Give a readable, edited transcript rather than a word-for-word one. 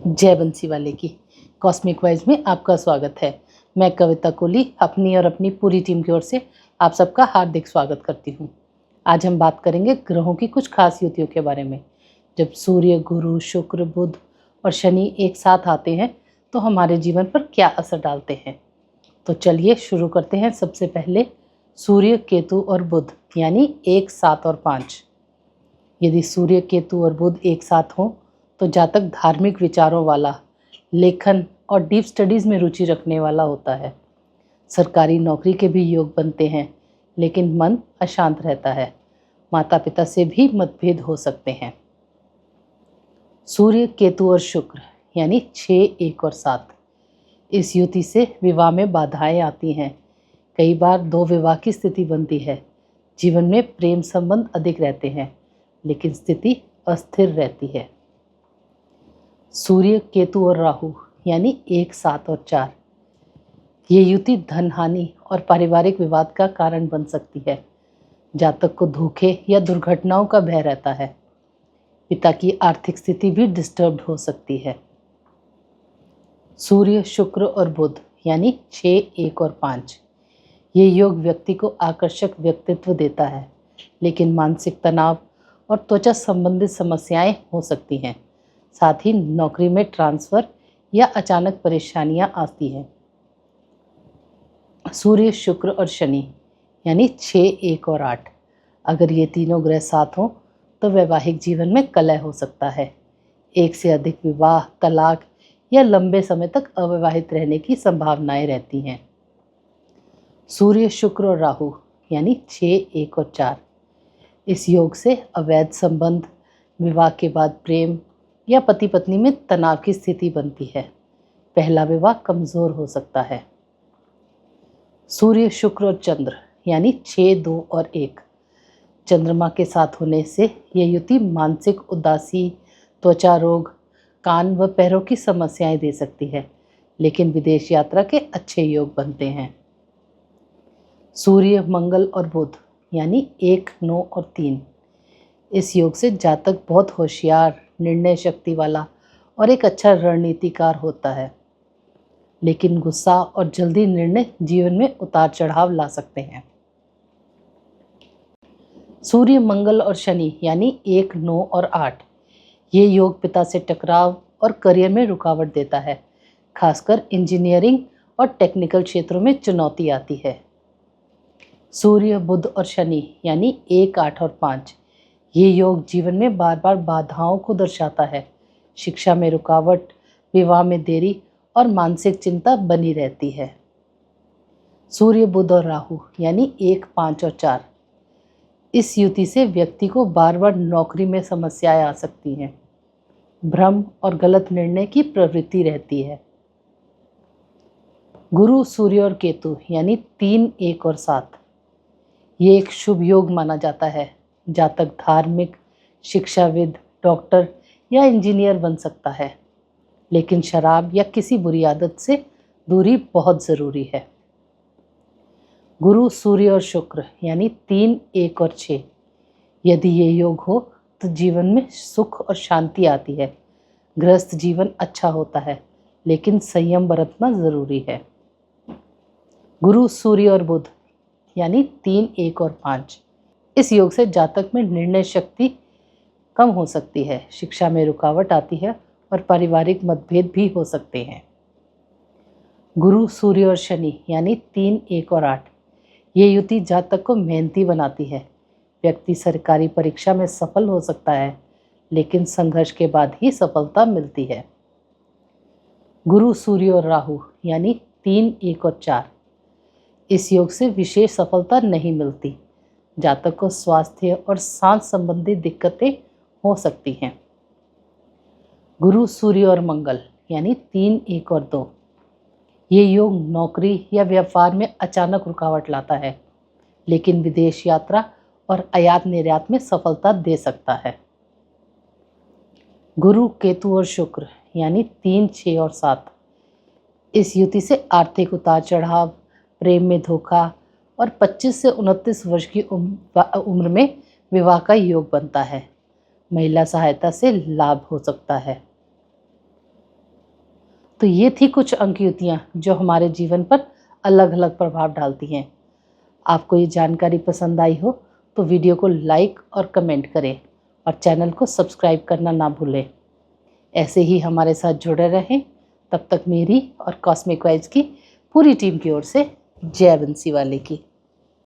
जय बंसी वाले की कॉस्मिक वाइज में आपका स्वागत है। मैं कविता कोहली अपनी और अपनी पूरी टीम की ओर से आप सबका हार्दिक स्वागत करती हूँ। आज हम बात करेंगे ग्रहों की कुछ खास युतियों के बारे में। जब सूर्य, गुरु, शुक्र, बुध और शनि एक साथ आते हैं तो हमारे जीवन पर क्या असर डालते हैं। तो चलिए शुरू करते हैं। सबसे पहले सूर्य, केतु और बुध यानी 1, 7 और 5। यदि सूर्य, केतु और बुध एक साथ हों तो जातक धार्मिक विचारों वाला, लेखन और डीप स्टडीज़ में रुचि रखने वाला होता है। सरकारी नौकरी के भी योग बनते हैं, लेकिन मन अशांत रहता है। माता पिता से भी मतभेद हो सकते हैं। सूर्य, केतु और शुक्र यानी 6, 1 और 7। इस युति से विवाह में बाधाएं आती हैं। कई बार 2 विवाह की स्थिति बनती है। जीवन में प्रेम संबंध अधिक रहते हैं, लेकिन स्थिति अस्थिर रहती है। सूर्य, केतु और राहु यानी 1, 7 और 4। ये युति धन हानि और पारिवारिक विवाद का कारण बन सकती है। जातक को धोखे या दुर्घटनाओं का भय रहता है। पिता की आर्थिक स्थिति भी डिस्टर्ब्ड हो सकती है। सूर्य, शुक्र और बुध यानी 6, 1 और 5। ये योग व्यक्ति को आकर्षक व्यक्तित्व देता है, लेकिन मानसिक तनाव और त्वचा संबंधित समस्याएं हो सकती हैं। साथ ही नौकरी में ट्रांसफ़र या अचानक परेशानियां आती हैं। सूर्य, शुक्र और शनि यानी 6, 1 और 8। अगर ये तीनों ग्रह साथ हों तो वैवाहिक जीवन में कलह हो सकता है। एक से अधिक विवाह, तलाक या लंबे समय तक अविवाहित रहने की संभावनाएं रहती हैं। सूर्य, शुक्र और राहु यानी 6, 1 और 4। इस योग से अवैध संबंध, विवाह के बाद प्रेम या पति पत्नी में तनाव की स्थिति बनती है। पहला विवाह कमज़ोर हो सकता है। सूर्य, शुक्र और चंद्र यानी 6, 2 और 1। चंद्रमा के साथ होने से यह युति मानसिक उदासी, त्वचा रोग, कान व पैरों की समस्याएं दे सकती है, लेकिन विदेश यात्रा के अच्छे योग बनते हैं। सूर्य, मंगल और बुध यानी 1, 9 और 3। इस योग से जातक बहुत होशियार, निर्णय शक्ति वाला और एक अच्छा रणनीतिकार होता है, लेकिन गुस्सा और जल्दी निर्णय जीवन में उतार चढ़ाव ला सकते हैं। सूर्य, मंगल और शनि यानी 1, 9 और 8। ये योग पिता से टकराव और करियर में रुकावट देता है। खासकर इंजीनियरिंग और टेक्निकल क्षेत्रों में चुनौती आती है। सूर्य, बुध और शनि यानी 1, 8 और 5। ये योग जीवन में बार बार बाधाओं को दर्शाता है। शिक्षा में रुकावट, विवाह में देरी और मानसिक चिंता बनी रहती है। सूर्य, बुध और राहु यानी 1, 5 और 4। इस युति से व्यक्ति को बार बार नौकरी में समस्याएं आ सकती हैं। भ्रम और गलत निर्णय की प्रवृत्ति रहती है। गुरु, सूर्य और केतु यानी 3, 1 और 7। ये एक शुभ योग माना जाता है। जातक धार्मिक, शिक्षाविद, डॉक्टर या इंजीनियर बन सकता है, लेकिन शराब या किसी बुरी आदत से दूरी बहुत ज़रूरी है। गुरु, सूर्य और शुक्र यानी 3, 1 और 6। यदि ये योग हो तो जीवन में सुख और शांति आती है। गृहस्थ जीवन अच्छा होता है, लेकिन संयम बरतना ज़रूरी है। गुरु, सूर्य और बुध यानी 3, 1 और 5। इस योग से जातक में निर्णय शक्ति कम हो सकती है, शिक्षा में रुकावट आती है और पारिवारिक मतभेद भी हो सकते हैं। गुरु, सूर्य और शनि यानी 3, 1 और 8। ये युति जातक को मेहनती बनाती है। व्यक्ति सरकारी परीक्षा में सफल हो सकता है, लेकिन संघर्ष के बाद ही सफलता मिलती है। गुरु, सूर्य और राहु यानी 3, 1 और 4। इस योग से विशेष सफलता नहीं मिलती। जातक को स्वास्थ्य और सांस संबंधी दिक्कतें हो सकती हैं। गुरु, सूर्य और मंगल यानी 3, 1 और 2। ये योग नौकरी या व्यापार में अचानक रुकावट लाता है, लेकिन विदेश यात्रा और आयात निर्यात में सफलता दे सकता है। गुरु, केतु और शुक्र यानी 3, 6 और 7। इस युति से आर्थिक उतार चढ़ाव, प्रेम में धोखा और 25 से 29 वर्ष की उम्र में विवाह का योग बनता है। महिला सहायता से लाभ हो सकता है। तो ये थी कुछ अंक युक्तियाँ जो हमारे जीवन पर अलग अलग प्रभाव डालती हैं। आपको ये जानकारी पसंद आई हो तो वीडियो को लाइक और कमेंट करें और चैनल को सब्सक्राइब करना ना भूलें। ऐसे ही हमारे साथ जुड़े रहें। तब तक मेरी और कॉस्मिक वाइब्स की पूरी टीम की ओर से जय बंसी वाले की।